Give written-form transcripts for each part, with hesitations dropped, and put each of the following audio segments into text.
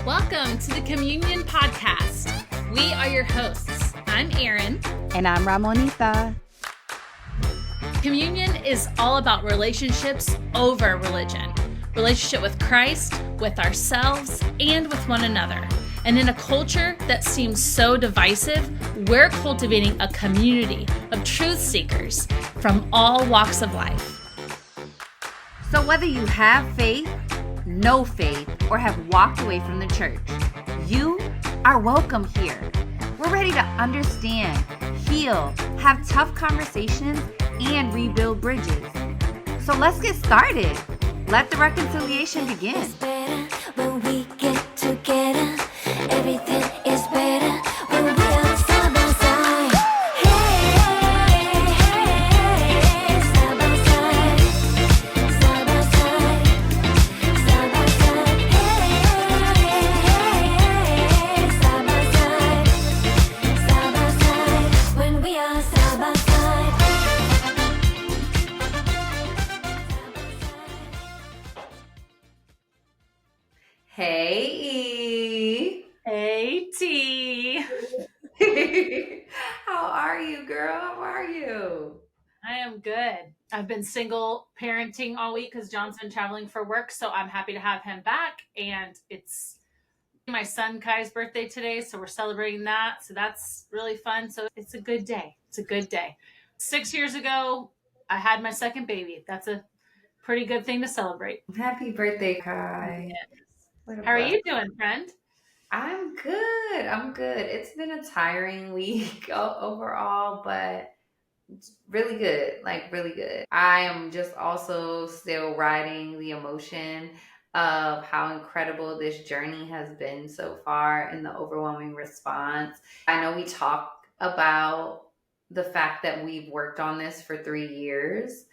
Welcome to the Come.Union podcast. We are your hosts. I'm Erin. And I'm Ramonita. Come.Union is all about relationships over religion. Relationship with Christ, with ourselves, and with one another. And in a culture that seems so divisive, we're cultivating a community of truth seekers from all walks of life. So whether you have faith, no faith, or have walked away from the church, you are welcome here. We're ready to understand, heal, have tough conversations, and rebuild bridges. So let's get started. Let the reconciliation begin. It's better when we get together. Everything is better when we are side by side. Hey, hey, side by side, side by side, side by side. Hey, side by side, when we are side by side. Hey, E. Hey, T. How are you, girl? How are you? I am good. I've been single parenting all week because John's been traveling for work, so I'm happy to have him back. And it's my son Kai's birthday today, so we're celebrating that. So that's really fun. So it's a good day. It's a good day. 6 years ago, I had my second baby. That's a pretty good thing to celebrate. Happy birthday, Kai. What a How are you blessing. doing, friend? I'm good. I'm good. It's been a tiring week overall, but it's really good. Like, really good. I am just also still riding the emotion of how incredible this journey has been so far and the overwhelming response. I know we talk about the fact that we've worked on this for 3 years,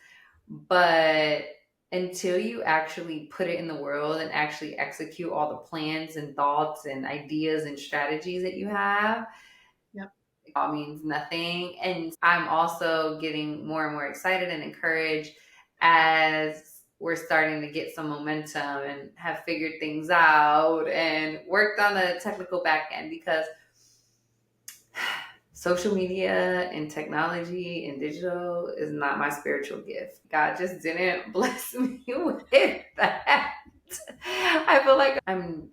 but until you actually put it in the world and actually execute all the plans and thoughts and ideas and strategies that you have, Yep. it all means nothing. And I'm also getting more and more excited and encouraged as we're starting to get some momentum and have figured things out and worked on the technical back end, because social media and technology and digital is not my spiritual gift. God just didn't bless me with that. I feel like I'm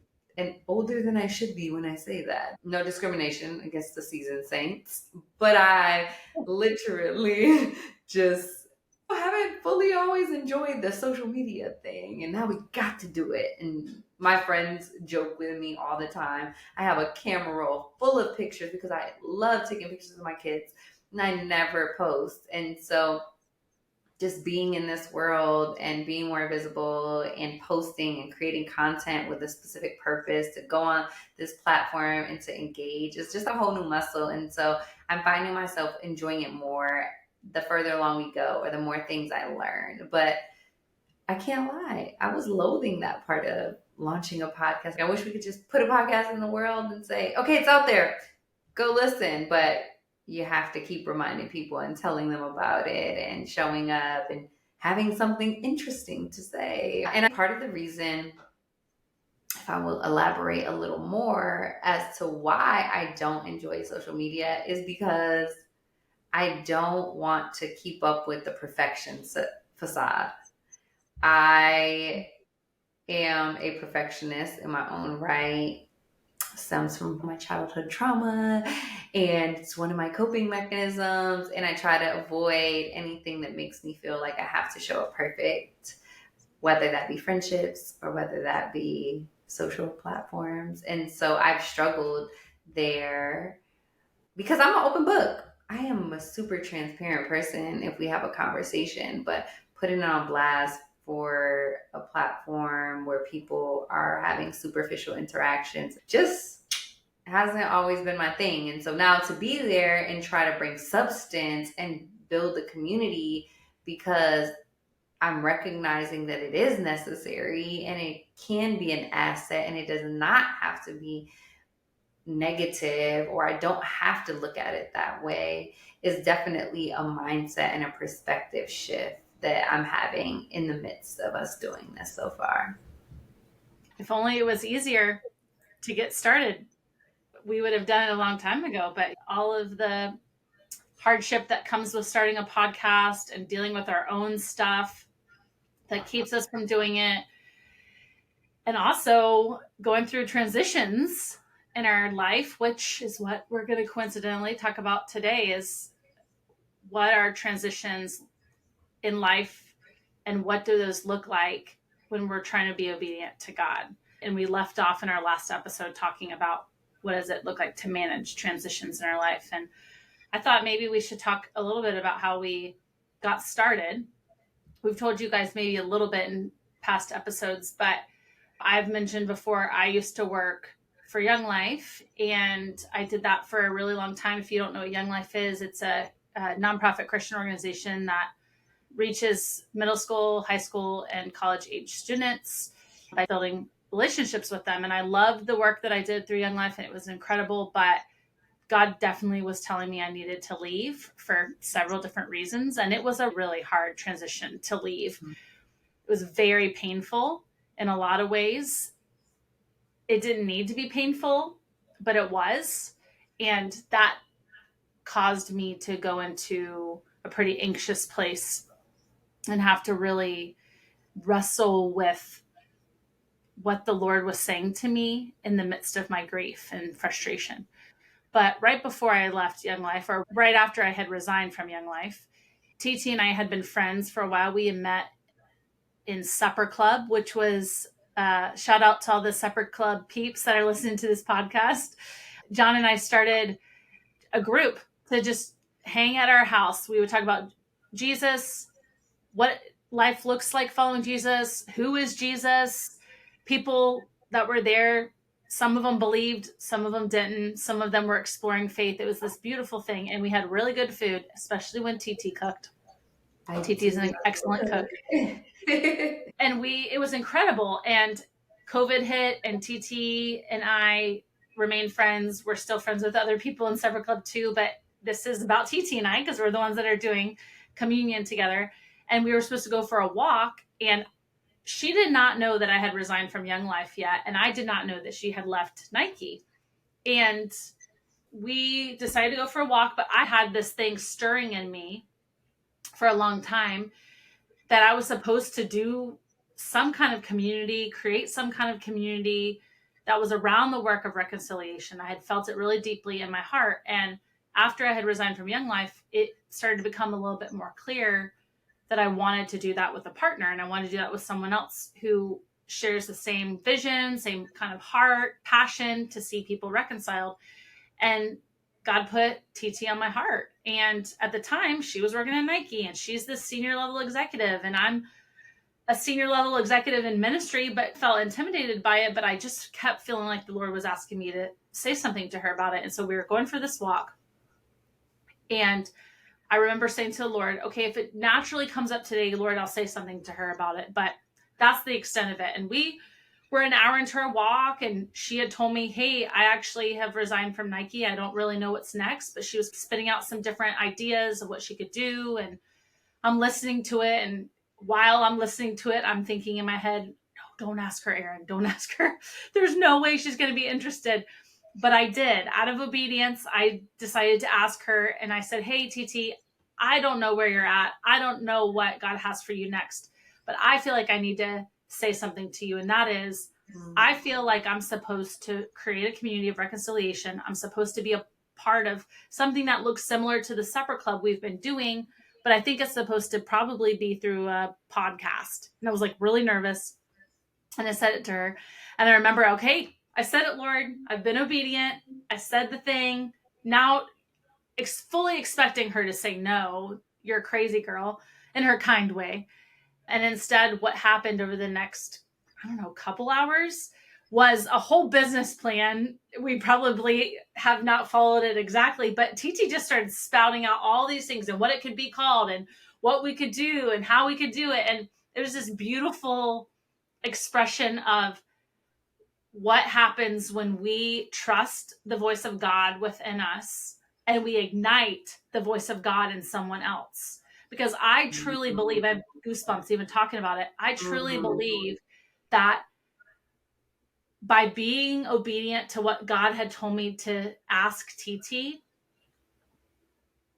older than I should be when I say that. No discrimination against the seasoned saints, but I literally just haven't fully always enjoyed the social media thing, and now we got to do it. And my friends joke with me all the time. I have a camera roll full of pictures because I love taking pictures of my kids, and I never post. And so just being in this world and being more visible and posting and creating content with a specific purpose to go on this platform and to engage is just a whole new muscle. And so I'm finding myself enjoying it more the further along we go, or the more things I learn. But I can't lie, I was loathing that part of launching a podcast. I wish we could just put a podcast in the world and say, okay, it's out there, go listen. But you have to keep reminding people and telling them about it and showing up and having something interesting to say. And part of the reason, if I will elaborate a little more as to why I don't enjoy social media, is because I don't want to keep up with the perfection facade. I am a perfectionist in my own right. Stems from my childhood trauma, and it's one of my coping mechanisms. And I try to avoid anything that makes me feel like I have to show up perfect, whether that be friendships or whether that be social platforms. And so I've struggled there because I'm an open book. I am a super transparent person if we have a conversation, but putting it on blast for a platform where people are having superficial interactions just hasn't always been my thing. And so now to be there and try to bring substance and build a community, because I'm recognizing that it is necessary and it can be an asset, and it does not have to be negative, or I don't have to look at it that way, is definitely a mindset and a perspective shift that I'm having in the midst of us doing this so far. If only it was easier. to get started. We would have done it a long time ago, but all of the hardship that comes with starting a podcast and dealing with our own stuff that keeps us from doing it. And also going through transitions in our life, which is what we're going to coincidentally talk about today, is what are transitions in life and what do those look like when we're trying to be obedient to God. And we left off in our last episode talking about what does it look like to manage transitions in our life. And I thought maybe we should talk a little bit about how we got started. We've told you guys maybe a little bit in past episodes, but I've mentioned before, I used to work for Young Life, and I did that for a really long time. If you don't know what Young Life is, it's a nonprofit Christian organization that reaches middle school, high school, and college age students by building relationships with them. And I loved the work that I did through Young Life, and it was incredible, but God definitely was telling me I needed to leave for several different reasons. And it was a really hard transition to leave. It was very painful in a lot of ways. It didn't need to be painful, but it was. And that caused me to go into a pretty anxious place and have to really wrestle with what the Lord was saying to me in the midst of my grief and frustration. But right before I left Young Life, or right after I had resigned from Young Life, TT and I had been friends for a while. We had met in Supper Club, which was shout out to all the Supper Club peeps that are listening to this podcast. John and I started a group to just hang at our house. We would talk about Jesus, what life looks like following Jesus, who is Jesus, people that were there. Some of them believed, some of them didn't. Some of them were exploring faith. It was this beautiful thing. And we had really good food, especially when TT cooked. TT's an excellent cook. And it was incredible. And COVID hit, and TT and I remained friends. We're still friends with other people in Supper Club too, but this is about TT and I, because we're the ones that are doing Come.Union together. And we were supposed to go for a walk, and she did not know that I had resigned from Young Life yet. And I did not know that she had left Nike. And we decided to go for a walk, but I had this thing stirring in me for a long time that I was supposed to do some kind of community, create some kind of community that was around the work of reconciliation. I had felt it really deeply in my heart. And after I had resigned from Young Life, it started to become a little bit more clear that I wanted to do that with a partner. And I wanted to do that with someone else who shares the same vision, same kind of heart, passion to see people reconciled. And God put TT on my heart. And at the time, she was working at Nike, and she's the senior level executive. And I'm a senior level executive in ministry, but felt intimidated by it. But I just kept feeling like the Lord was asking me to say something to her about it. And so we were going for this walk. And I remember saying to the Lord, okay, if it naturally comes up today, Lord, I'll say something to her about it. But that's the extent of it. And we were an hour into our walk, and she had told me, hey, I actually have resigned from Nike. I don't really know what's next, but she was spitting out some different ideas of what she could do. And I'm listening to it. And while I'm listening to it, I'm thinking in my head, no, don't ask her, Erin. Don't ask her. There's no way she's going to be interested. But I did. Out of obedience, I decided to ask her. And I said, hey, TT, I don't know where you're at. I don't know what God has for you next. But I feel like I need to say something to you. And that is, I feel like I'm supposed to create a community of reconciliation. I'm supposed to be a part of something that looks similar to the Supper Club we've been doing. But I think it's supposed to probably be through a podcast. And I was like really nervous. And I said it to her. And I remember, okay, I said it, Lord. I've been obedient. I said the thing. Now, fully expecting her to say, no, you're a crazy girl, in her kind way. And instead, what happened over the next, couple hours was a whole business plan. We probably have not followed it exactly, but TT just started spouting out all these things and what it could be called and what we could do and how we could do it. And it was this beautiful expression of what happens when we trust the voice of God within us and we ignite the voice of God in someone else. Because I truly believe, I have goosebumps even talking about it. I truly believe that by being obedient to what God had told me to ask TT,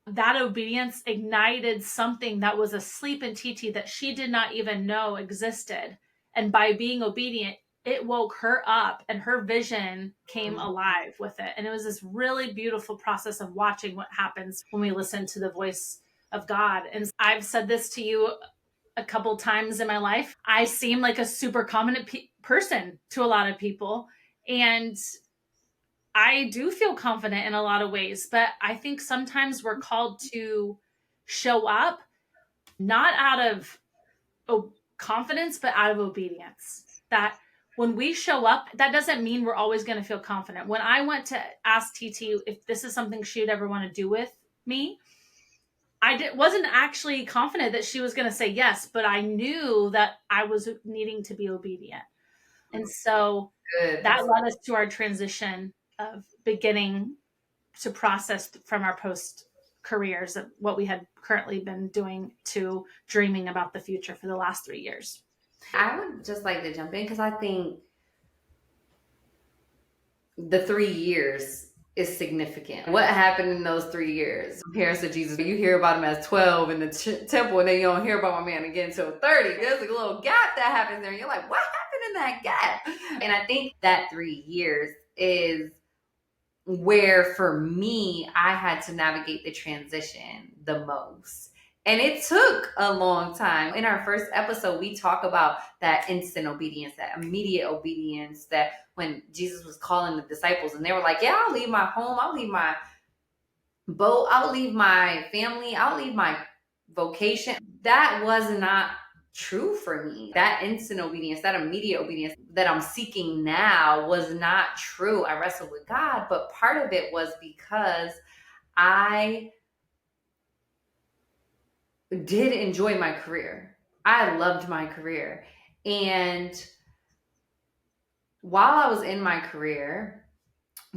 that obedience ignited something that was asleep in TT that she did not even know existed. And by being obedient, it woke her up and her vision came alive with it. And it was this really beautiful process of watching what happens when we listen to the voice of God. And I've said this to you a couple times in my life. I seem like a super confident person to a lot of people. And I do feel confident in a lot of ways, but I think sometimes we're called to show up not out of confidence, but out of obedience. That when we show up, that doesn't mean we're always going to feel confident. When I went to ask TT if this is something she would ever want to do with me, wasn't actually confident that she was going to say yes, but I knew that I was needing to be obedient. And so that led us to our transition of beginning to process from our post careers of what we had currently been doing to dreaming about the future for the last 3 years. I would just like to jump in because I think the 3 years is significant. What happened in those 3 years? Compares to Jesus. You hear about him as 12 in the temple, and then you don't hear about my man again until 30. There's a little gap that happens there, and you're like, what happened in that gap? And I think that 3 years is where, for me, I had to navigate the transition the most. And it took a long time. In our first episode, we talk about that instant obedience, that immediate obedience, that when Jesus was calling the disciples and they were like, yeah, I'll leave my home, I'll leave my boat, I'll leave my family, I'll leave my vocation. That was not true for me. That instant obedience, that immediate obedience that I'm seeking now was not true. I wrestled with God, but part of it was because I did enjoy my career. I loved my career. And while I was in my career,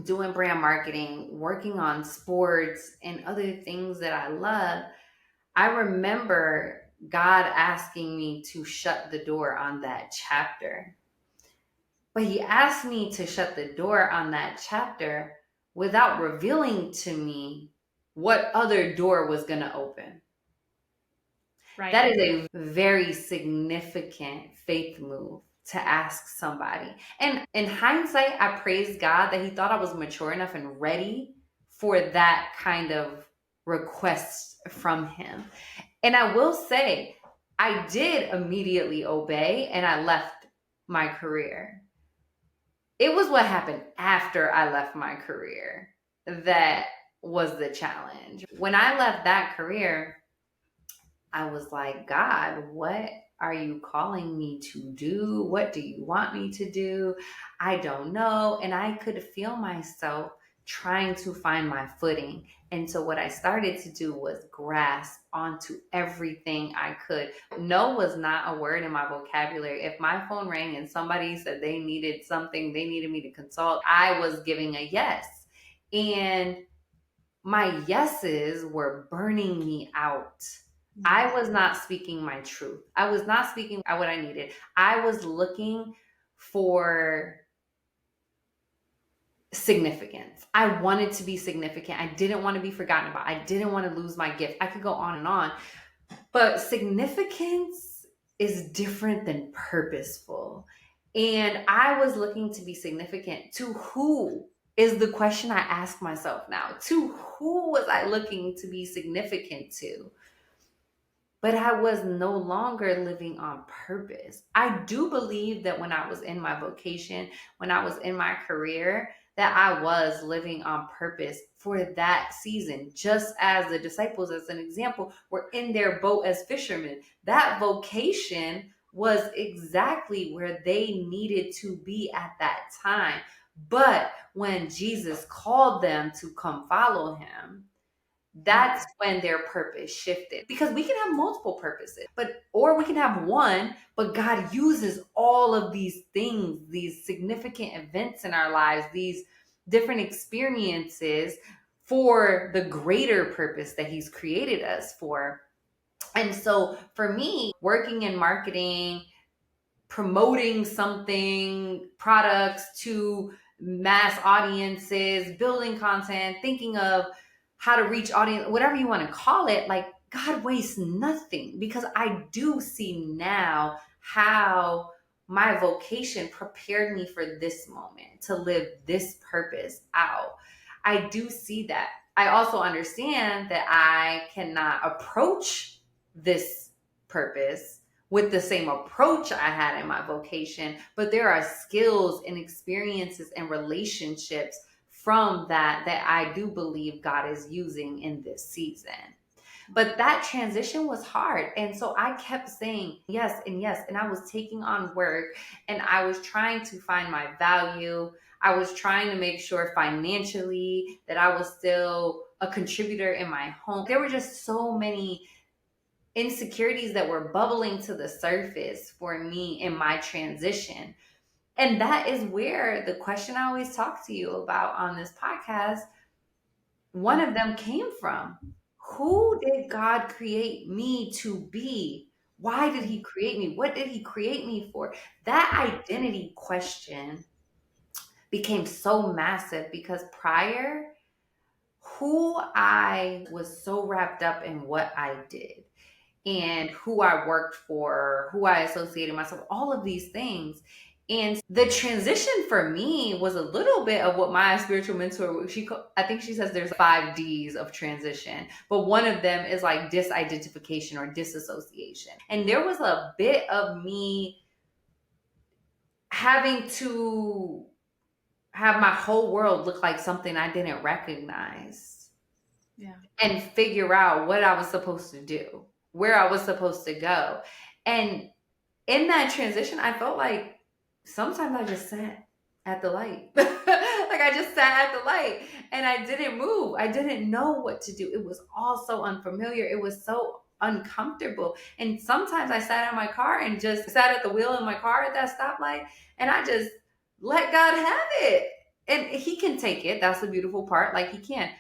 doing brand marketing, working on sports and other things that I love, I remember God asking me to shut the door on that chapter. But he asked me to shut the door on that chapter without revealing to me what other door was going to open. Right. That is a very significant faith move to ask somebody. And in hindsight, I praise God that he thought I was mature enough and ready for that kind of request from him. And I will say, I did immediately obey and I left my career. It was what happened after I left my career that was the challenge. When I left that career, I was like, God, what are you calling me to do? What do you want me to do? I don't know. And I could feel myself trying to find my footing. And so what I started to do was grasp onto everything I could. No was not a word in my vocabulary. If my phone rang and somebody said they needed something, they needed me to consult, I was giving a yes. And my yeses were burning me out. I was not speaking my truth. I was not speaking what I needed. I was looking for significance. I wanted to be significant. I didn't want to be forgotten about. I didn't want to lose my gift. I could go on and on. But significance is different than purposeful. And I was looking to be significant. To who is the question I ask myself now? To who was I looking to be significant to? But I was no longer living on purpose. I do believe that when I was in my vocation, when I was in my career, that I was living on purpose for that season. Just as the disciples, as an example, were in their boat as fishermen. That vocation was exactly where they needed to be at that time. But when Jesus called them to come follow him, that's when their purpose shifted. Because we can have multiple purposes, or we can have one, but God uses all of these things, these significant events in our lives, these different experiences for the greater purpose that he's created us for. And so for me, working in marketing, promoting something, products to mass audiences, building content, thinking of how to reach audience, whatever you want to call it, like God wastes nothing, because I do see now how my vocation prepared me for this moment to live this purpose out. I do see that. I also understand that I cannot approach this purpose with the same approach I had in my vocation, but there are skills and experiences and relationships from that I do believe God is using in this season. But that transition was hard. And so I kept saying yes and yes. And I was taking on work, and I was trying to find my value. I was trying to make sure financially that I was still a contributor in my home. There were just so many insecurities that were bubbling to the surface for me in my transition. And that is where the question I always talk to you about on this podcast, one of them came from. Who did God create me to be? Why did he create me? What did he create me for? That identity question became so massive because prior, who I was so wrapped up in what I did and who I worked for, who I associated myself, all of these things. And the transition for me was a little bit of what my spiritual mentor, I think she says there's 5 D's of transition, but one of them is like disidentification or disassociation. And there was a bit of me having to have my whole world look like something I didn't recognize. Yeah. And figure out what I was supposed to do, where I was supposed to go. And in that transition, I felt like sometimes I just sat at the light. Like I just sat at the light and I didn't move. I didn't know what to do. It was all so unfamiliar. It was so uncomfortable. And sometimes I sat in my car and just sat at the wheel in my car at that stoplight, and I just let God have it. And he can take it. That's the beautiful part. Like he can.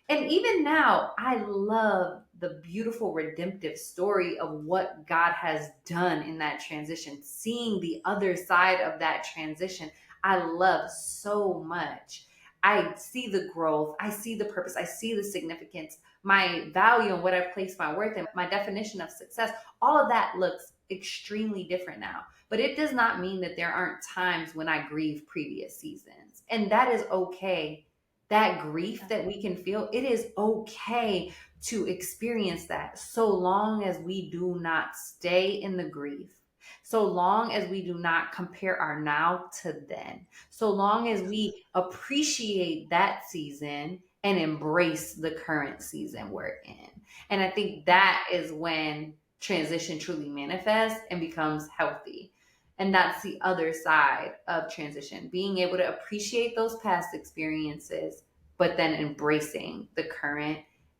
And even now, I love the beautiful redemptive story of what God has done in that transition. Seeing the other side of that transition, I love so much. I see the growth. I see the purpose. I see the significance, my value and what I place my worth in, my definition of success. All of that looks extremely different now. But it does not mean that there aren't times when I grieve previous seasons. And that is okay. That grief that we can feel, it is okay to experience that, so long as we do not stay in the grief, so long as we do not compare our now to then, so long as we appreciate that season and embrace the current season we're in. And I think that is when transition truly manifests and becomes healthy. And that's the other side of transition, being able to appreciate those past experiences, but then embracing the current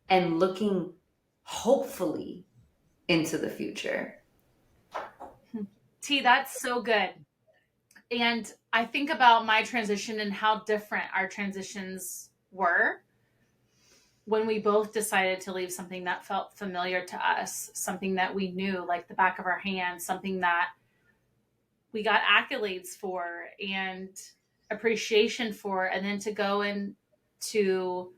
and looking hopefully into the future. T, that's so good. And I think about my transition and how different our transitions were when we both decided to leave something that felt familiar to us, something that we knew like the back of our hand, something that we got accolades for and appreciation for, and then to go into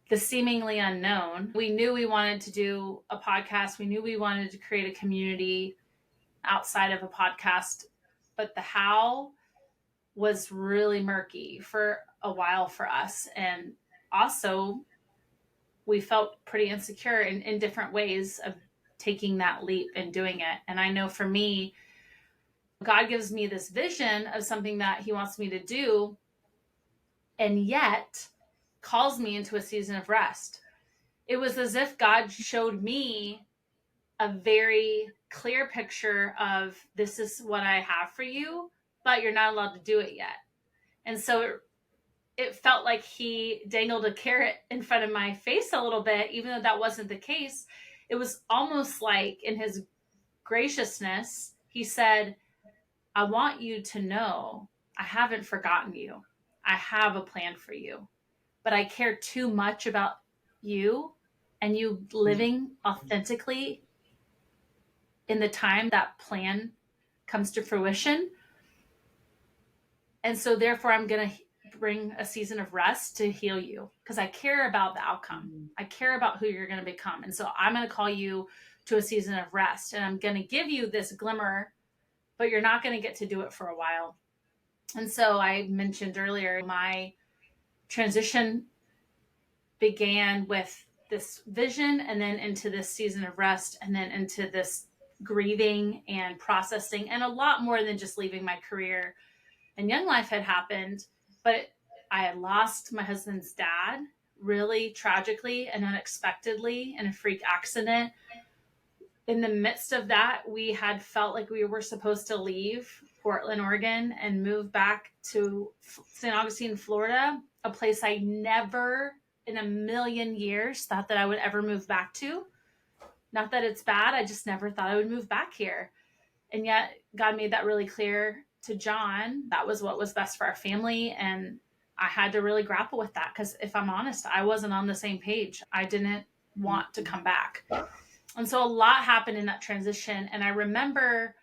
the seemingly unknown. We knew we wanted to do a podcast. We knew we wanted to create a community outside of a podcast, but the how was really murky for a while for us. And also we felt pretty insecure in different ways of taking that leap and doing it. And I know for me, God gives me this vision of something that he wants me to do, and yet calls me into a season of rest. It was as if God showed me a very clear picture of, this is what I have for you, but you're not allowed to do it yet. And so it felt like he dangled a carrot in front of my face a little bit, even though that wasn't the case. It was almost like in his graciousness, he said, I want you to know I haven't forgotten you. I have a plan for you, but I care too much about you and you living authentically in the time that plan comes to fruition. And so therefore I'm going to bring a season of rest to heal you because I care about the outcome. I care about who you're going to become. And so I'm going to call you to a season of rest, and I'm going to give you this glimmer, but you're not going to get to do it for a while. And so I mentioned earlier, my transition began with this vision and then into this season of rest and then into this grieving and processing, and a lot more than just leaving my career and young life had happened. But I had lost my husband's dad really tragically and unexpectedly in a freak accident. In the midst of that, we had felt like we were supposed to leave Portland, Oregon, and move back to St. Augustine, Florida, a place I never in a million years thought that I would ever move back to. Not that it's bad, I just never thought I would move back here. And yet God made that really clear to John. That was what was best for our family. And I had to really grapple with that because if I'm honest, I wasn't on the same page. I didn't want to come back. And so a lot happened in that transition. And I remember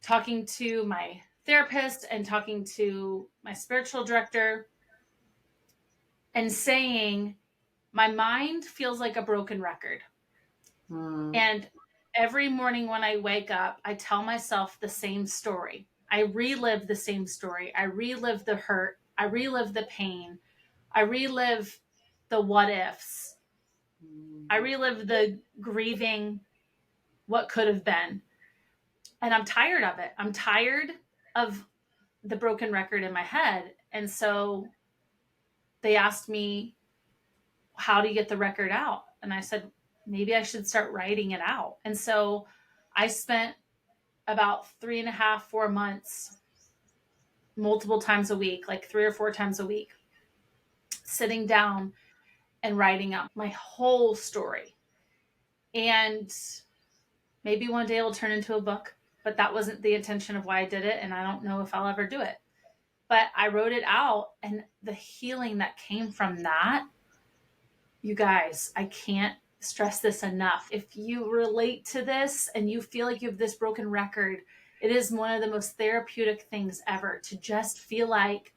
talking to my therapist and talking to my spiritual director and saying, my mind feels like a broken record. And every morning when I wake up, I tell myself the same story. I relive the same story. I relive the hurt. I relive the pain. I relive the what ifs. I relive the grieving what could have been. And I'm tired of it. I'm tired of the broken record in my head. And so they asked me, how do you get the record out? And I said, maybe I should start writing it out. And so I spent about 3.5, 4 months, multiple times a week, like 3 or 4 times a week, sitting down and writing out my whole story. And maybe one day it'll turn into a book, but that wasn't the intention of why I did it. And I don't know if I'll ever do it. But I wrote it out, and the healing that came from that, you guys, I can't stress this enough. If you relate to this and you feel like you have this broken record, it is one of the most therapeutic things ever to just feel like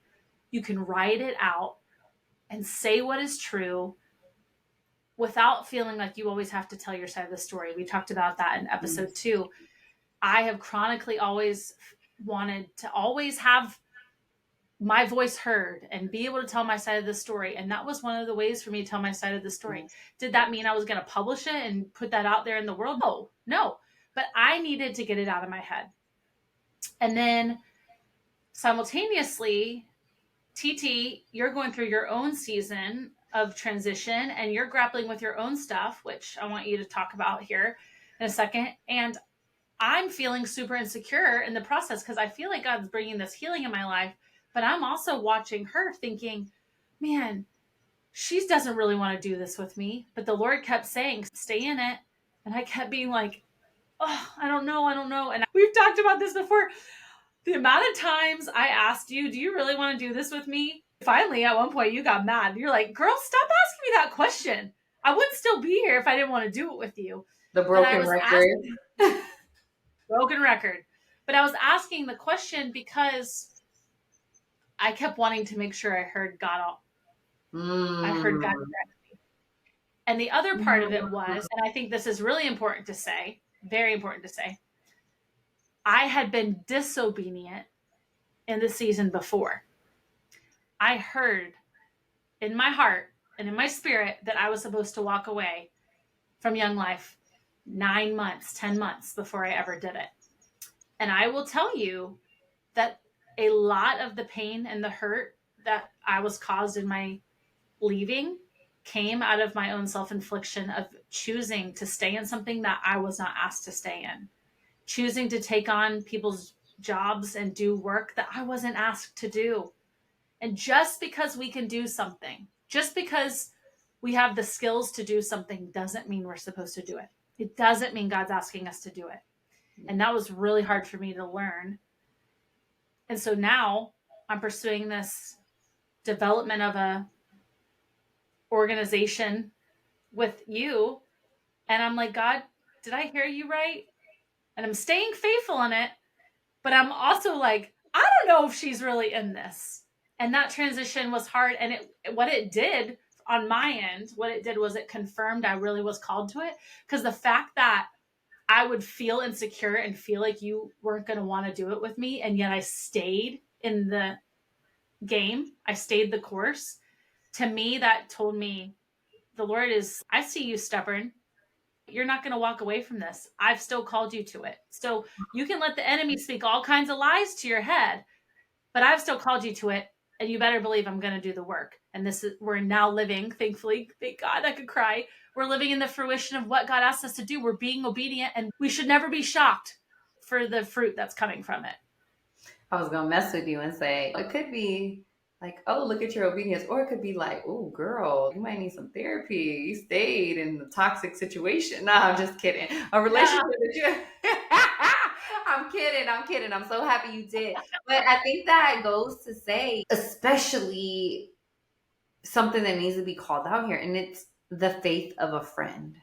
you can write it out and say what is true without feeling like you always have to tell your side of the story. We talked about that in episode 2. I have chronically always wanted to always have my voice heard and be able to tell my side of the story. And that was one of the ways for me to tell my side of the story. Did that mean I was going to publish it and put that out there in the world? No. But I needed to get it out of my head. And then simultaneously, TT, you're going through your own season of transition and you're grappling with your own stuff, which I want you to talk about here in a second. And I'm feeling super insecure in the process because I feel like God's bringing this healing in my life. But I'm also watching her thinking, man, she doesn't really want to do this with me. But the Lord kept saying, stay in it. And I kept being like, oh, I don't know. And we've talked about this before. The amount of times I asked you, do you really want to do this with me? Finally, at one point, you got mad. You're like, girl, stop asking me that question. I wouldn't still be here if I didn't want to do it with you. The broken record. Broken record. But I was asking the question because I kept wanting to make sure I heard God. I heard God correctly. And the other part of it was, and I think this is really important to say, very important to say, I had been disobedient in the season before. I heard in my heart and in my spirit that I was supposed to walk away from Young Life 9 months, 10 months before I ever did it. And I will tell you that a lot of the pain and the hurt that I was caused in my leaving came out of my own self-infliction of choosing to stay in something that I was not asked to stay in, choosing to take on people's jobs and do work that I wasn't asked to do. And just because we can do something, just because we have the skills to do something doesn't mean we're supposed to do it. It doesn't mean God's asking us to do it. And that was really hard for me to learn. And so now I'm pursuing this development of a organization with you. And I'm like, God, did I hear you right? And I'm staying faithful in it, but I'm also like, I don't know if she's really in this. And that transition was hard. And what it did on my end, what it did was it confirmed I really was called to it. Because the fact that I would feel insecure and feel like you weren't going to want to do it with me, and yet I stayed in the game, I stayed the course. To me, that told me the Lord is, I see you stubborn. You're not going to walk away from this. I've still called you to it. So you can let the enemy speak all kinds of lies to your head, but I've still called you to it. And you better believe I'm going to do the work. And this is, we're now living, thankfully, thank God, I could cry. We're living in the fruition of what God asked us to do. We're being obedient, and we should never be shocked for the fruit that's coming from it. I was going to mess with you and say, it could be like, oh, look at your obedience. Or it could be like, oh, girl, you might need some therapy. You stayed in a toxic situation. No, I'm just kidding. A relationship that you... I'm kidding. I'm so happy you did. But I think that goes to say, especially something that needs to be called out here, and it's the faith of a friend.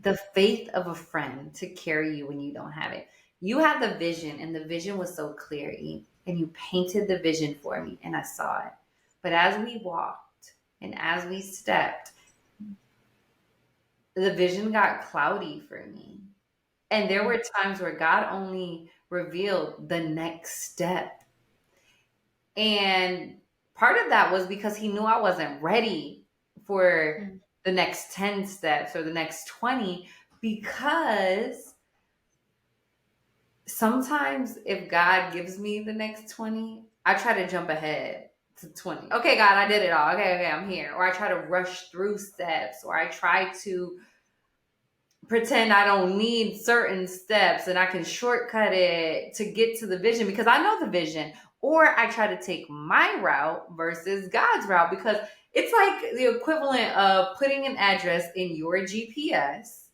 The faith of a friend to carry you when you don't have it. You had the vision, and the vision was so clear, and you painted the vision for me, and I saw it. But as we walked and as we stepped, the vision got cloudy for me. And there were times where God only revealed the next step. And part of that was because he knew I wasn't ready for the next 10 steps or the next 20, because sometimes if God gives me the next 20, I try to jump ahead to 20. Okay, God, I did it all. Okay, I'm here. Or I try to rush through steps, or I try to pretend I don't need certain steps and I can shortcut it to get to the vision because I know the vision. Or I try to take my route versus God's route, because it's like the equivalent of putting an address in your GPS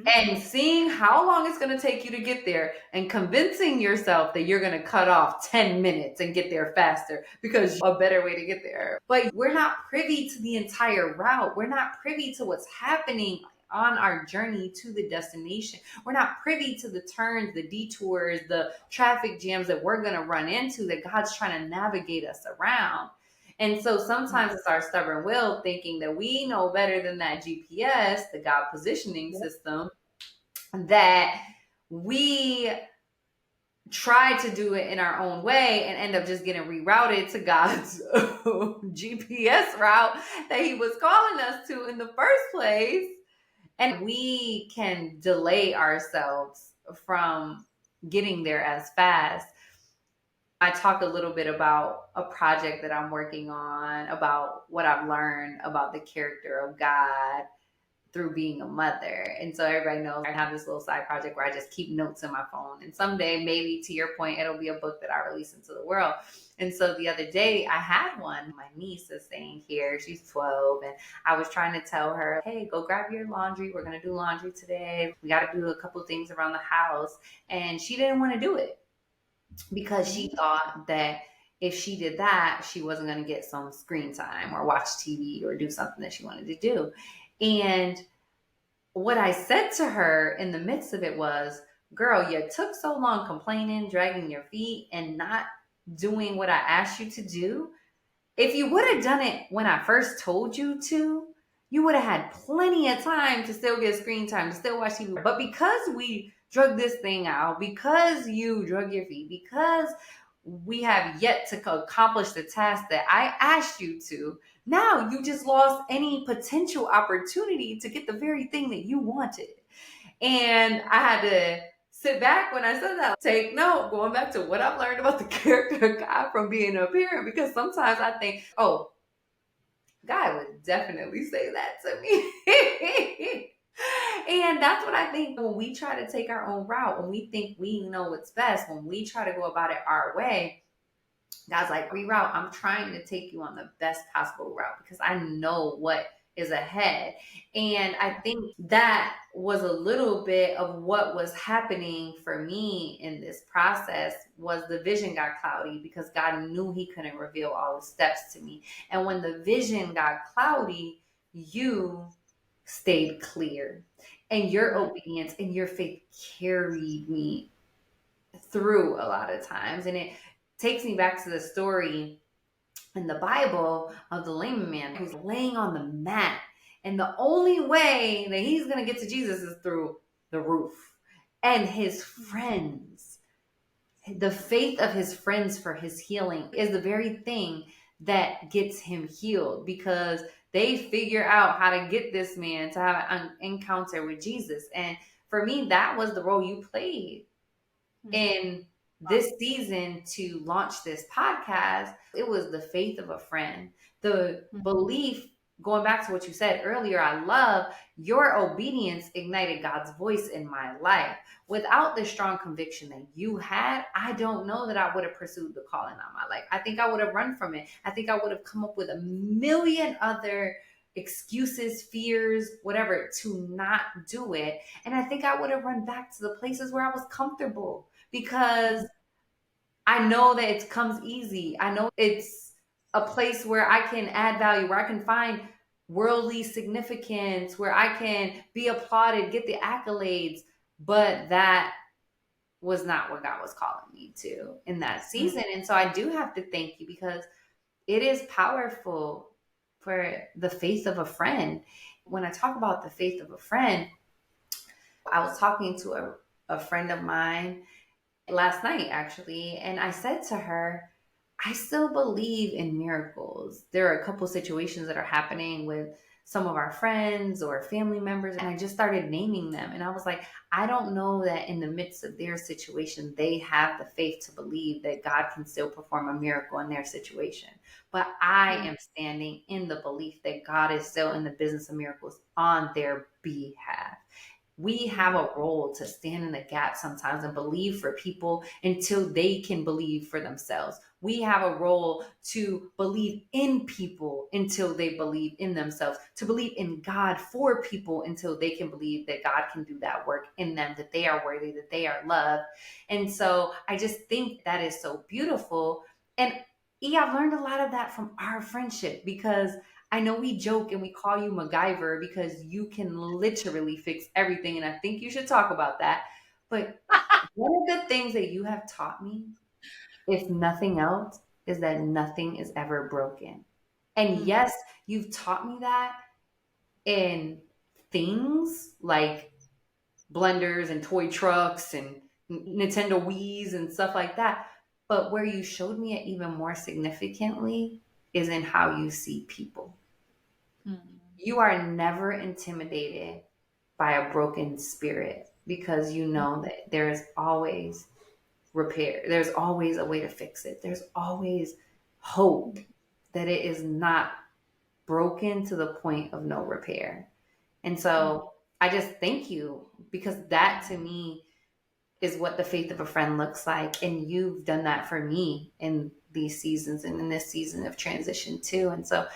and seeing how long it's going to take you to get there and convincing yourself that you're going to cut off 10 minutes and get there faster because a better way to get there. But we're not privy to the entire route. We're not privy to what's happening on our journey to the destination. We're not privy to the turns, the detours, the traffic jams that we're going to run into, that God's trying to navigate us around. And so sometimes it's our stubborn will thinking that we know better than that GPS, the God positioning system, that we try to do it in our own way and end up just getting rerouted to God's GPS route that he was calling us to in the first place. And we can delay ourselves from getting there as fast. I talk a little bit about a project that I'm working on, about what I've learned about the character of God through being a mother. And so everybody knows I have this little side project where I just keep notes in my phone. And someday, maybe to your point, it'll be a book that I release into the world. And so the other day I had one. My niece is staying here. She's 12. And I was trying to tell her, hey, go grab your laundry. We're going to do laundry today. We got to do a couple things around the house. And she didn't want to do it because she thought that if she did that, she wasn't going to get some screen time or watch TV or do something that she wanted to do. And what I said to her in the midst of it was, girl, you took so long complaining, dragging your feet, and not doing what I asked you to do. If you would have done it when I first told you to, you would have had plenty of time to still get screen time, to still watch TV. But because we drug this thing out, because you drug your feet, because we have yet to accomplish the task that I asked you to, now you just lost any potential opportunity to get the very thing that you wanted. And I had to sit back when I said that, take note, going back to what I've learned about the character of God from being a parent, because sometimes I think, oh, God would definitely say that to me. And that's what I think when we try to take our own route, when we think we know what's best, when we try to go about it our way, God's like, reroute. I'm trying to take you on the best possible route because I know what is ahead. And I think that was a little bit of what was happening for me in this process. Was the vision got cloudy because God knew he couldn't reveal all the steps to me. And when the vision got cloudy, you stayed clear, and your obedience and your faith carried me through a lot of times. And it takes me back to the story in the Bible of the lame man who's laying on the mat. And the only way that he's going to get to Jesus is through the roof. And his friends, the faith of his friends for his healing is the very thing that gets him healed, because they figure out how to get this man to have an encounter with Jesus. And for me, that was the role you played in this season to launch this podcast. It was the faith of a friend, the belief. Going back to what you said earlier, I love your obedience ignited God's voice in my life. Without the strong conviction that you had, I don't know that I would have pursued the calling on my life. I think I would have run from it. I think I would have come up with a million other excuses, fears, whatever, to not do it. And I think I would have run back to the places where I was comfortable, because I know that it comes easy. I know it's a place where I can add value, where I can find worldly significance, where I can be applauded, get the accolades. But that was not what God was calling me to in that season. And so I do have to thank you, because it is powerful for the faith of a friend. When I talk about the faith of a friend, I was talking to a friend of mine last night, actually, and I said to her, I still believe in miracles. There are a couple situations that are happening with some of our friends or family members, and I just started naming them. And I was like, I don't know that in the midst of their situation, they have the faith to believe that God can still perform a miracle in their situation. But I am standing in the belief that God is still in the business of miracles on their behalf. We have a role to stand in the gap sometimes and believe for people until they can believe for themselves. We have a role to believe in people until they believe in themselves, to believe in God for people until they can believe that God can do that work in them, that they are worthy, that they are loved. And so I just think that is so beautiful. And I've learned a lot of that from our friendship, because I know we joke and we call you MacGyver because you can literally fix everything. And I think you should talk about that. But one of the things that you have taught me, if nothing else, is that nothing is ever broken. And yes, you've taught me that in things like blenders and toy trucks and Nintendo Wiis and stuff like that. But where you showed me it even more significantly is in how you see people. You are never intimidated by a broken spirit, because you know that there is always repair. There's always a way to fix it. There's always hope that it is not broken to the point of no repair. And so I just thank you, because that to me is what the faith of a friend looks like. And you've done that for me in these seasons and in this season of transition too. And so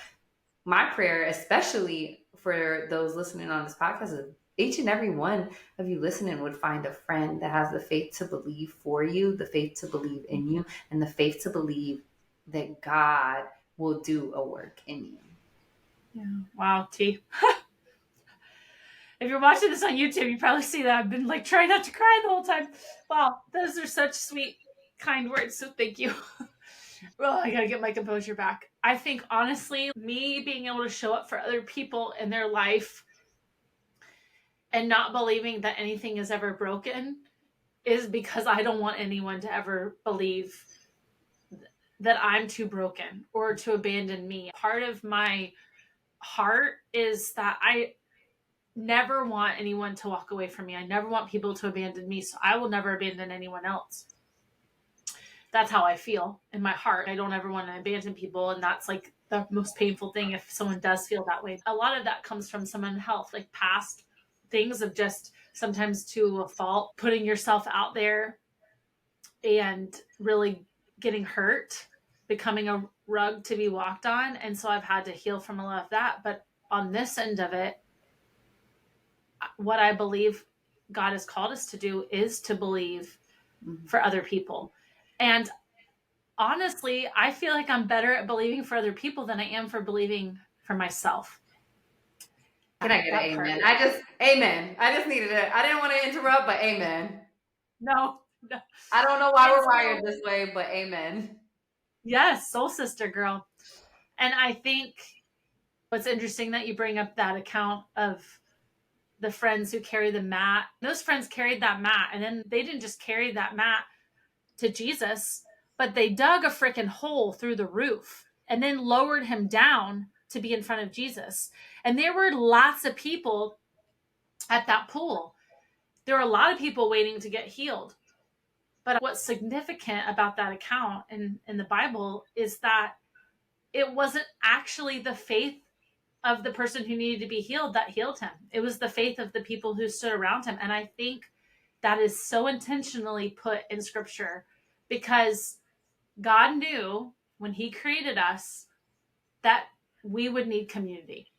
my prayer, especially for those listening on this podcast, is each and every one of you listening would find a friend that has the faith to believe for you, the faith to believe in you, and the faith to believe that God will do a work in you. Yeah. Wow, T. If you're watching this on YouTube, you probably see that I've been like trying not to cry the whole time. Wow, those are such sweet, kind words. So thank you. Well, I gotta get my composure back. I think honestly, me being able to show up for other people in their life and not believing that anything is ever broken is because I don't want anyone to ever believe that I'm too broken or to abandon me. Part of my heart is that I never want anyone to walk away from me. I never want people to abandon me, so I will never abandon anyone else. That's how I feel in my heart. I don't ever want to abandon people, and that's like the most painful thing if someone does feel that way. A lot of that comes from some unhealth, like past things of just sometimes to a fault, putting yourself out there and really getting hurt, becoming a rug to be walked on. And so I've had to heal from a lot of that. But on this end of it, what I believe God has called us to do is to believe for other people. And honestly, I feel like I'm better at believing for other people than I am for believing for myself. Can I get an amen? Amen. I just needed it. I didn't want to interrupt, but amen. No, No. I don't know why And we're so, wired this way, but amen. yes, soul sister girl. And I think what's interesting that you bring up that account of the friends who carry the mat. Those friends carried that mat, and then they didn't just carry that mat to Jesus, but they dug a freaking hole through the roof and then lowered him down to be in front of Jesus. And there were lots of people at that pool. There were a lot of people waiting to get healed. But what's significant about that account in the Bible is that it wasn't actually the faith of the person who needed to be healed that healed him. It was the faith of the people who stood around him. And I think that is so intentionally put in scripture because God knew when he created us that we would need community,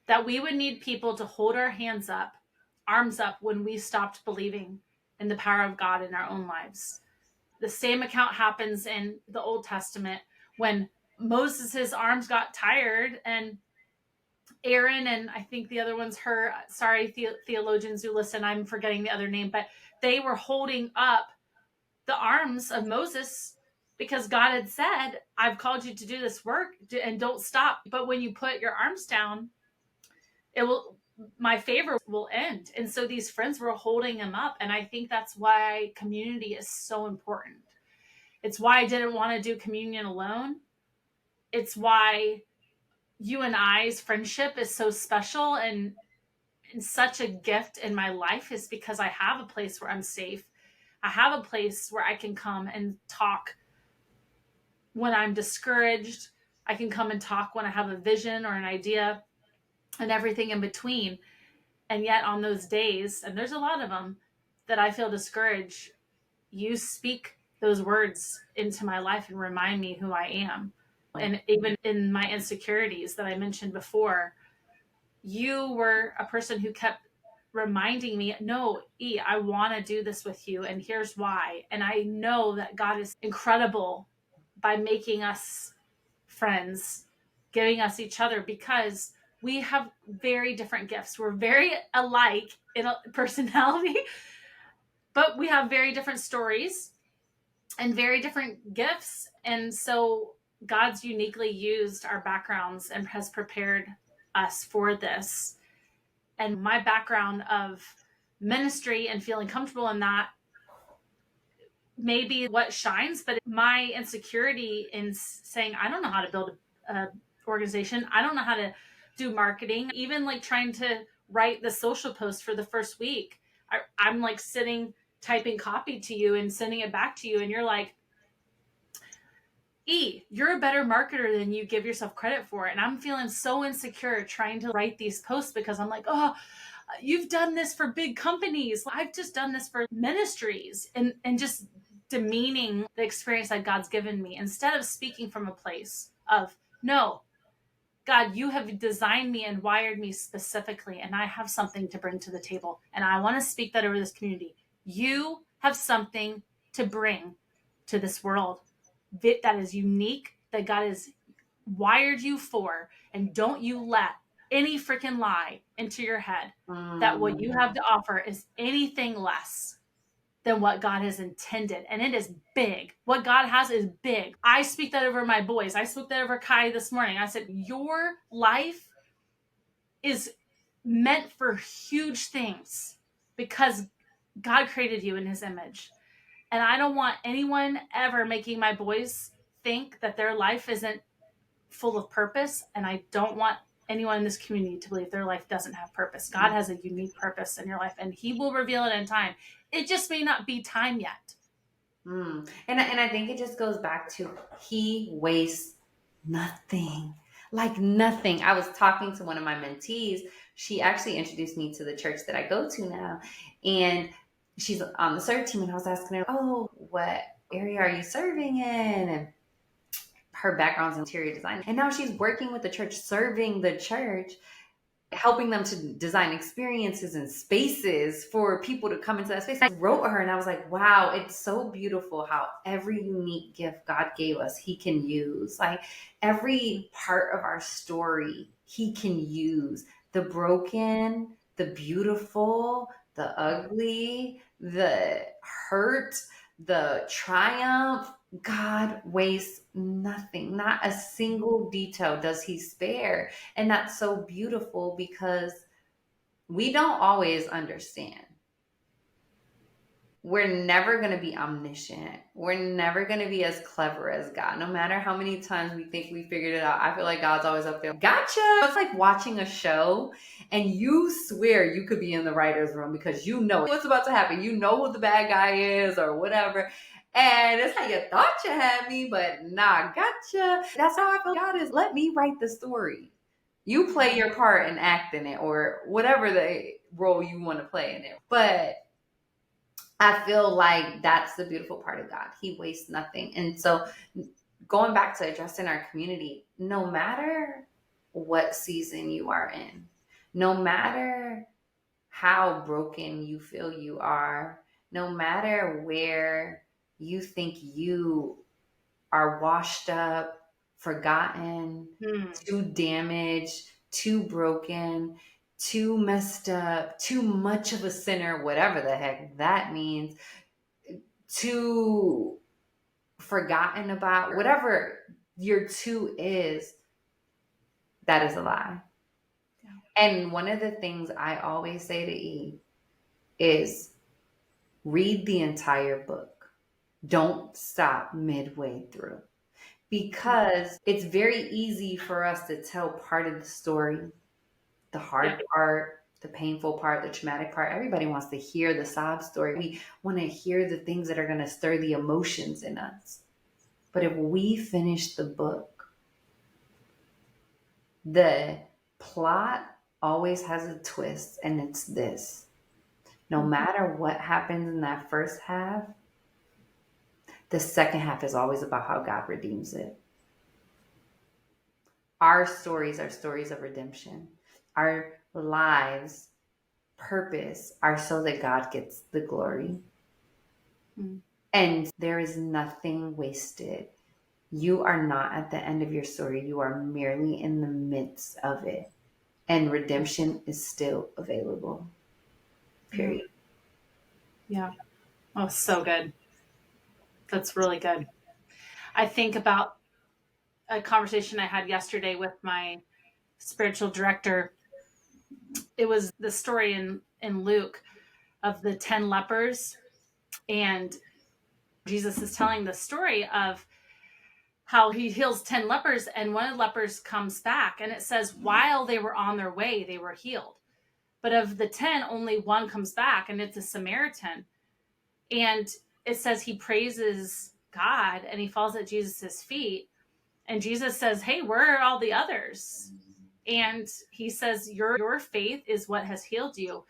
that we would need people to hold our hands up, arms up when we stopped believing in the power of God in our own lives. The same account happens in the Old Testament when Moses's arms got tired and Erin and I think the other one's her, sorry, theologians who listen, I'm forgetting the other name, but they were holding up the arms of Moses because God had said, I've called you to do this work and don't stop. But when you put your arms down, it will, my favor will end. And so these friends were holding him up. And I think that's why community is so important. It's why I didn't want to do communion alone. It's why you and I's friendship is so special and such a gift in my life is because I have a place where I'm safe. I have a place where I can come and talk when I'm discouraged. I can come and talk when I have a vision or an idea and everything in between. And yet on those days, and there's a lot of them, that I feel discouraged, you speak those words into my life and remind me who I am. And even in my insecurities that I mentioned before, you were a person who kept reminding me, no, E, I want to do this with you. And here's why. And I know that God is incredible by making us friends, giving us each other because we have very different gifts. We're very alike in a personality, but we have very different stories and very different gifts. And so God's uniquely used our backgrounds and has prepared us for this. And my background of ministry and feeling comfortable in that may be what shines, but my insecurity in saying, I don't know how to build a organization. I don't know how to do marketing, even like trying to write the social post for the first week. I'm like sitting, typing copy to you and sending it back to you. And you're like, E, you're a better marketer than you give yourself credit for. And I'm feeling so insecure trying to write these posts because I'm like, oh, you've done this for big companies. I've just done this for ministries and just demeaning the experience that God's given me instead of speaking from a place of, no, God, you have designed me and wired me specifically, and I have something to bring to the table. And I want to speak that over this community. You have something to bring to this world that is unique, that God has wired you for. And don't you let any freaking lie into your head that what you have to offer is anything less than what God has intended. And it is big. What God has is big. I speak that over my boys. I spoke that over Kai this morning. I said, your life is meant for huge things because God created you in his image. And I don't want anyone ever making my boys think that their life isn't full of purpose. And I don't want anyone in this community to believe their life doesn't have purpose. God has a unique purpose in your life and he will reveal it in time. It just may not be time yet. And I think it just goes back to he wastes nothing. Like nothing. I was talking to one of my mentees. She actually introduced me to the church that I go to now. And she's on the serve team. And I was asking her, oh, what area are you serving in? And her background's in interior design. And now she's working with the church, serving the church, helping them to design experiences and spaces for people to come into that space. I wrote her and I was like, wow, it's so beautiful how every unique gift God gave us, he can use. Like every part of our story, he can use. The broken, the beautiful, the ugly, the hurt, the triumph. God wastes nothing. Not a single detail does he spare. And that's so beautiful because we don't always understand. We're never going to be omniscient. We're never going to be as clever as God. No matter how many times we think we figured it out, I feel like God's always up there. Gotcha. It's like watching a show and you swear you could be in the writer's room because you know what's about to happen. You know who the bad guy is or whatever. And it's like, you thought you had me, but nah, gotcha. That's how I feel God is. Let me write the story. You play your part and act in it or whatever the role you want to play in it. But I feel like that's the beautiful part of God. He wastes nothing. And so going back to addressing our community, no matter what season you are in, no matter how broken you feel you are, no matter where you think you are washed up, forgotten, too damaged, too broken, too messed up, too much of a sinner, whatever the heck that means, too forgotten about, whatever your too is, that is a lie. Yeah. And one of the things I always say to E is read the entire book. Don't stop midway through. Because it's very easy for us to tell part of the story, the hard part, the painful part, the traumatic part. Everybody wants to hear the sob story. We want to hear the things that are going to stir the emotions in us. But if we finish the book, the plot always has a twist, and it's this. No matter what happens in that first half, the second half is always about how God redeems it. Our stories are stories of redemption. Our lives, purpose are so that God gets the glory. And there is nothing wasted. You are not at the end of your story. You are merely in the midst of it. And redemption is still available. Period. Yeah. Oh, so good. That's really good. I think about a conversation I had yesterday with my spiritual director. It was the story in Luke of the 10 lepers. And Jesus is telling the story of how he heals 10 lepers, and one of the lepers comes back, and it says while they were on their way, they were healed. But of the 10, only one comes back, and it's a Samaritan. And it says he praises God, and he falls at Jesus's feet. And Jesus says, hey, where are all the others? And he says, your faith is what has healed you.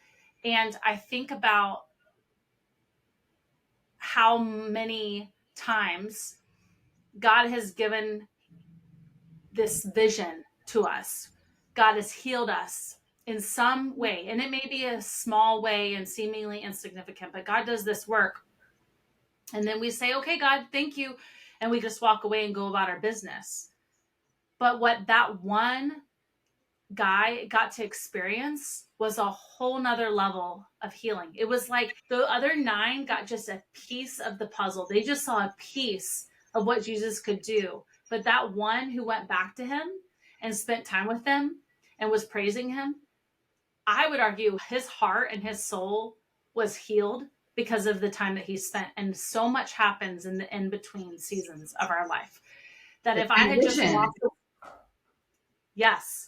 And I think about how many times God has given this vision to us. God has healed us in some way. And it may be a small way and seemingly insignificant, but God does this work. And then we say, okay, God, thank you. And we just walk away and go about our business. But what that one guy got to experience was a whole nother level of healing. It was like the other 9 got just a piece of the puzzle. They just saw a piece of what Jesus could do. But that one who went back to him and spent time with him and was praising him, I would argue his heart and his soul was healed because of the time that he spent. And so much happens in the in-between seasons of our life that if I had just walked, yes.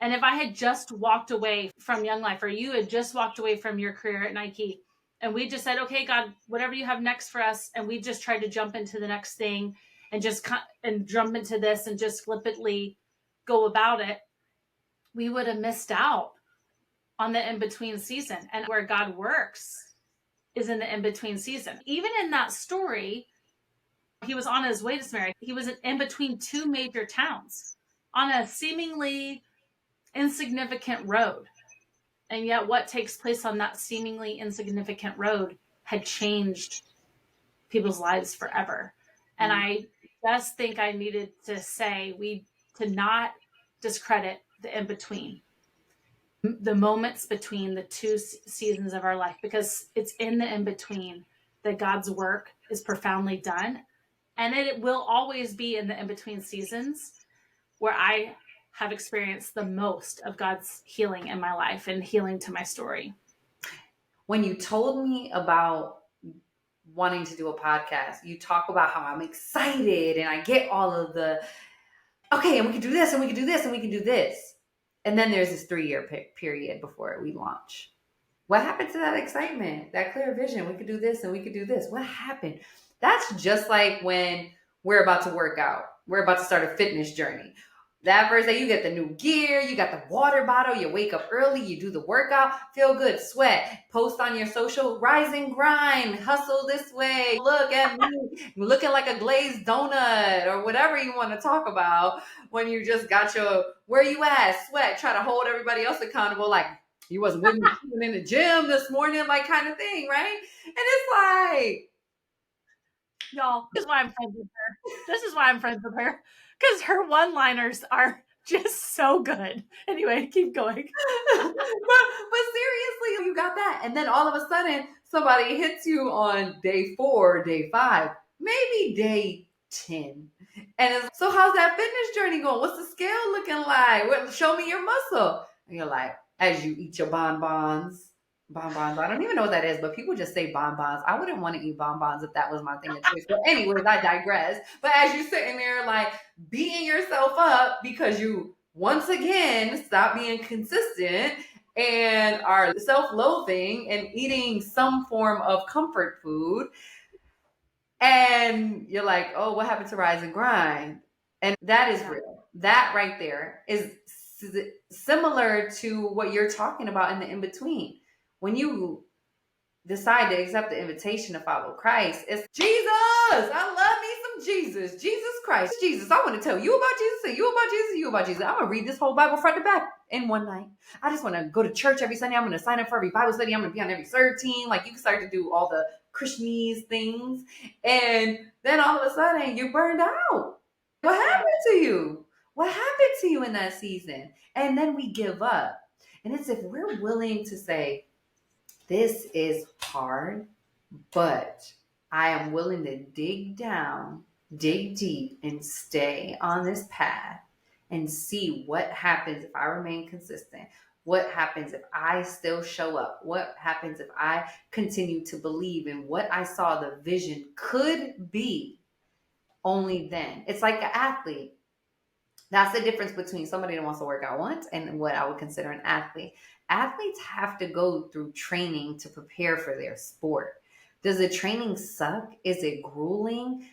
And if I had just walked away from Young Life, or you had just walked away from your career at Nike, and we just said, okay, God, whatever you have next for us, and we just tried to jump into the next thing and just jump into this and just flippantly go about it, we would have missed out on the in-between season. And where God works is in the in-between season. Even in that story, he was on his way to Samaria. He was in between 2 major towns on a seemingly insignificant road. And yet what takes place on that seemingly insignificant road had changed people's lives forever. And I just think I needed to say to not discredit the in-between, the moments between the 2 seasons of our life, because it's in the in-between that God's work is profoundly done. And it will always be in the in-between seasons where I have experienced the most of God's healing in my life and healing to my story. When you told me about wanting to do a podcast, you talk about how I'm excited and I get all of the, okay, and we can do this and we can do this and we can do this. And then there's this 3-year period before we launch. What happened to that excitement, that clear vision? We could do this and we could do this. What happened? That's just like when we're about to work out. We're about to start a fitness journey. That first day, you get the new gear, you got the water bottle, you wake up early, you do the workout, feel good, sweat, post on your social, rise and grind, hustle this way, look at me, looking like a glazed donut, or whatever you want to talk about when you just got your, where you at, sweat, try to hold everybody else accountable, like you wasn't with me in the gym this morning, like kind of thing, right? And it's like, y'all, this is why I'm friends with her. This is why I'm friends with her. Because her one-liners are just so good. Anyway, keep going. but seriously, you got that. And then all of a sudden, somebody hits you on day 4, day 5, maybe day 10. And it's, so how's that fitness journey going? What's the scale looking like? Show me your muscle. And you're like, as you eat your bonbons. Bonbons. I don't even know what that is, but people just say bonbons. I wouldn't want to eat bonbons if that was my thing of choice. But anyways, I digress. But as you're sitting there like beating yourself up because you once again stop being consistent and are self-loathing and eating some form of comfort food, and you're like, oh, what happened to rise and grind? And that is real. That right there is similar to what you're talking about in the in-between. When you decide to accept the invitation to follow Christ, it's Jesus. I love me some Jesus. Jesus Christ. Jesus, I want to tell you about Jesus and you about Jesus and you about Jesus. I'm going to read this whole Bible front to back in one night. I just want to go to church every Sunday. I'm going to sign up for every Bible study. I'm going to be on every serve team. Like you can start to do all the Christianese things. And then all of a sudden you're burned out. What happened to you? What happened to you in that season? And then we give up. And it's if we're willing to say, this is hard, but I am willing to dig down, dig deep, and stay on this path and see what happens if I remain consistent. What happens if I still show up? What happens if I continue to believe in what I saw the vision could be? Only then. It's like an athlete. That's the difference between somebody that wants to work out once and what I would consider an athlete. Athletes have to go through training to prepare for their sport. Does the training suck? Is it grueling?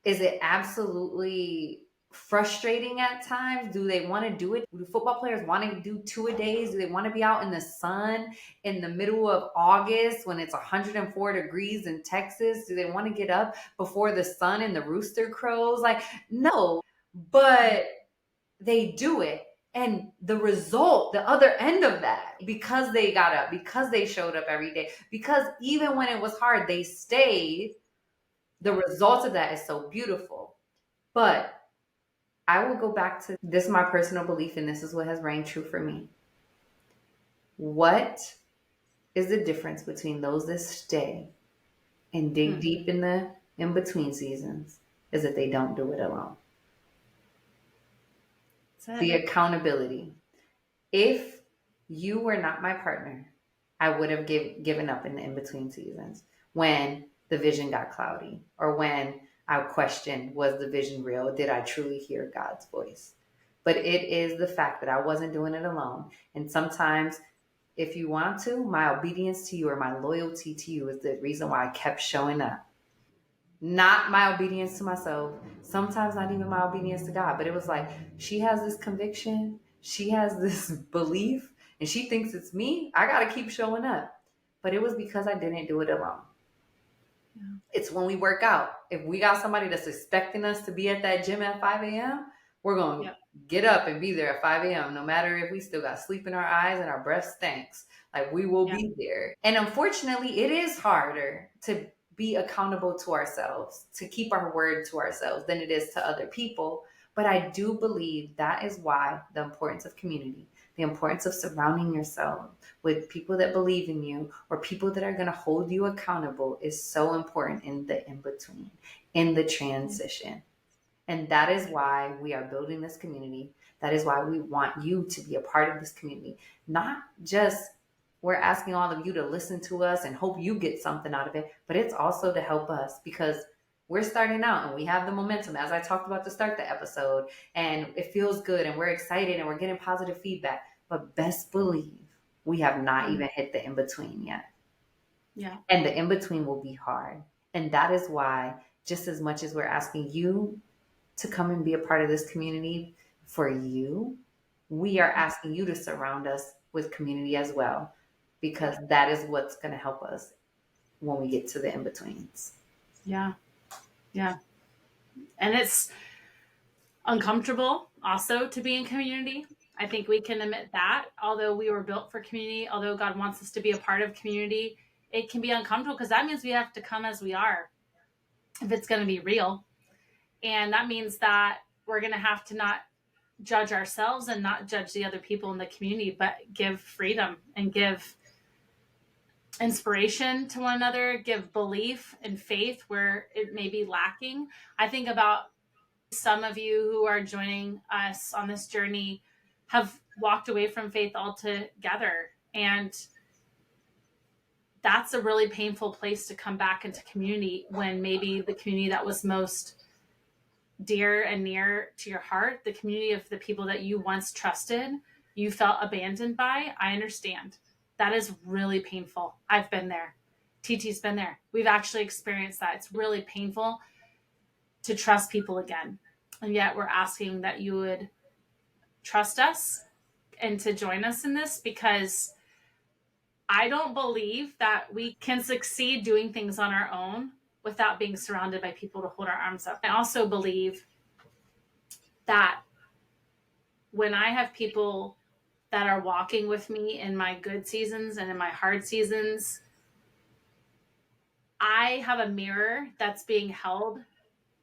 Is it absolutely frustrating at times? Do they want to do it? Do football players want to do 2-a-days? Do they want to be out in the sun in the middle of August when it's 104 degrees in Texas? Do they want to get up before the sun and the rooster crows? Like, no, but they do it. And the result, the other end of that, because they got up, because they showed up every day, because even when it was hard, they stayed, the result of that is so beautiful. But I will go back to this, my personal belief, and this is what has reigned true for me. What is the difference between those that stay and dig deep in the in-between seasons is that they don't do it alone. The accountability. If you were not my partner, I would have given up in the in-between seasons when the vision got cloudy or when I questioned, was the vision real? Did I truly hear God's voice? But it is the fact that I wasn't doing it alone. And sometimes if you want to, my obedience to you or my loyalty to you is the reason why I kept showing up. Not my obedience to myself, sometimes not even my obedience to God, but it was like, she has this conviction, she has this belief, and she thinks it's me. I got to keep showing up. But it was because I didn't do it alone. Yeah. It's when we work out. If we got somebody that's expecting us to be at that gym at 5 a.m., we're going to get up and be there at 5 a.m., no matter if we still got sleep in our eyes and our breath stinks. Like, we will be there. And unfortunately, it is harder to be accountable to ourselves, to keep our word to ourselves than it is to other people. But I do believe that is why the importance of community, the importance of surrounding yourself with people that believe in you or people that are going to hold you accountable is so important in the in-between, in the transition. And that is why we are building this community. That is why we want you to be a part of this community. Not just we're asking all of you to listen to us and hope you get something out of it, but it's also to help us because we're starting out and we have the momentum, as I talked about to start the episode, and it feels good and we're excited and we're getting positive feedback. But best believe we have not even hit the in-between yet. Yeah. And the in-between will be hard. And that is why, just as much as we're asking you to come and be a part of this community for you, we are asking you to surround us with community as well, because that is what's going to help us when we get to the in-betweens. Yeah. Yeah. And it's uncomfortable also to be in community. I think we can admit that. Although we were built for community, although God wants us to be a part of community, it can be uncomfortable because that means we have to come as we are if it's going to be real. And that means that we're going to have to not judge ourselves and not judge the other people in the community, but give freedom and give inspiration to one another, give belief and faith where it may be lacking. I think about some of you who are joining us on this journey have walked away from faith altogether. And that's a really painful place to come back into community when maybe the community that was most dear and near to your heart, the community of the people that you once trusted, you felt abandoned by. I understand. That is really painful. I've been there. TT's been there. We've actually experienced that. It's really painful to trust people again. And yet we're asking that you would trust us and to join us in this, because I don't believe that we can succeed doing things on our own without being surrounded by people to hold our arms up. I also believe that when I have people that are walking with me in my good seasons and in my hard seasons, I have a mirror that's being held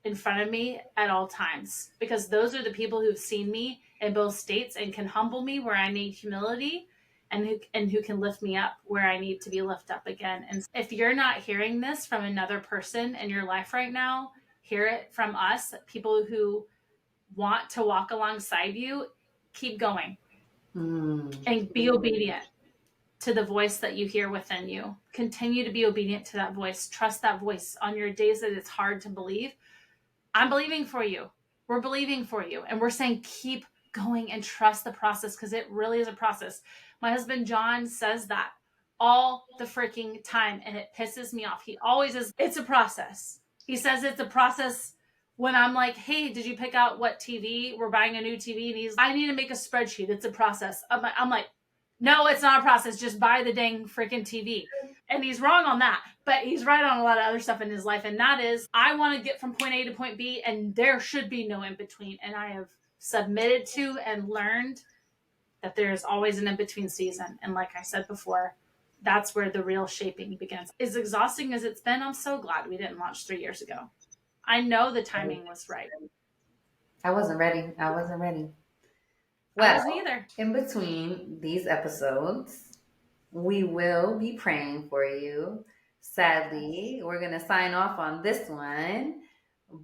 in front of me at all times, because those are the people who've seen me in both states and can humble me where I need humility, and who can lift me up where I need to be lifted up again. And if you're not hearing this from another person in your life right now, hear it from us, people who want to walk alongside you. Keep going and be obedient to the voice that you hear within you. Continue to be obedient to that voice. Trust that voice on your days that it's hard to believe. I'm believing for you. We're believing for you. And we're saying keep going and trust the process, because it really is a process. My husband, John, says that all the freaking time, and it pisses me off. He always is. It's a process. He says it's a process when I'm like, hey, did you pick out what TV? We're buying a new TV. And he's, I need to make a spreadsheet. It's a process. I'm like, no, it's not a process. Just buy the dang freaking TV. And he's wrong on that, but he's right on a lot of other stuff in his life. And that is, I want to get from point A to point B, and there should be no in between. And I have submitted to and learned that there's always an in-between season. And like I said before, that's where the real shaping begins. As exhausting as it's been, I'm so glad we didn't launch 3 years ago. I know the timing was right. I wasn't ready. Well, I wasn't either. In between these episodes, we will be praying for you. Sadly, we're going to sign off on this one,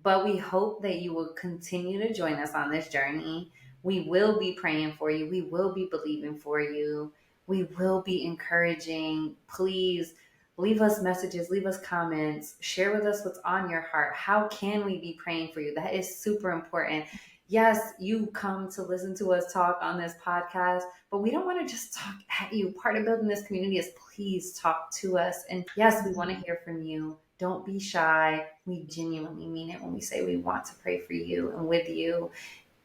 but we hope that you will continue to join us on this journey. We will be praying for you. We will be believing for you. We will be encouraging. Please leave us messages, leave us comments, share with us what's on your heart. How can we be praying for you? That is super important. Yes, you come to listen to us talk on this podcast, but we don't want to just talk at you. Part of building this community is please talk to us. And yes, we want to hear from you. Don't be shy. We genuinely mean it when we say we want to pray for you and with you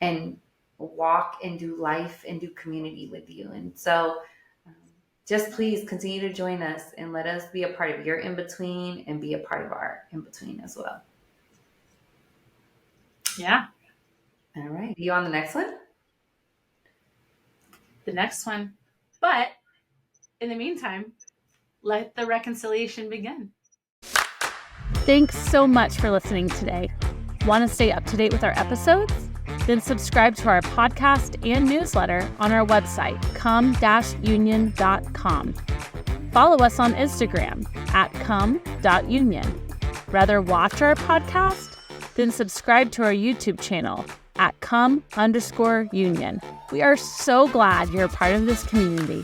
and walk and do life and do community with you. And so just please continue to join us and let us be a part of your in-between and be a part of our in-between as well. Yeah. All right. You on the next one? The next one. But in the meantime, let the reconciliation begin. Thanks so much for listening today. Want to stay up to date with our episodes? then subscribe to our podcast and newsletter on our website, Come.Union.com. Follow us on Instagram at Come.Union. Rather watch our podcast? Then subscribe to our YouTube channel at Come_Union. We are so glad you're a part of this community.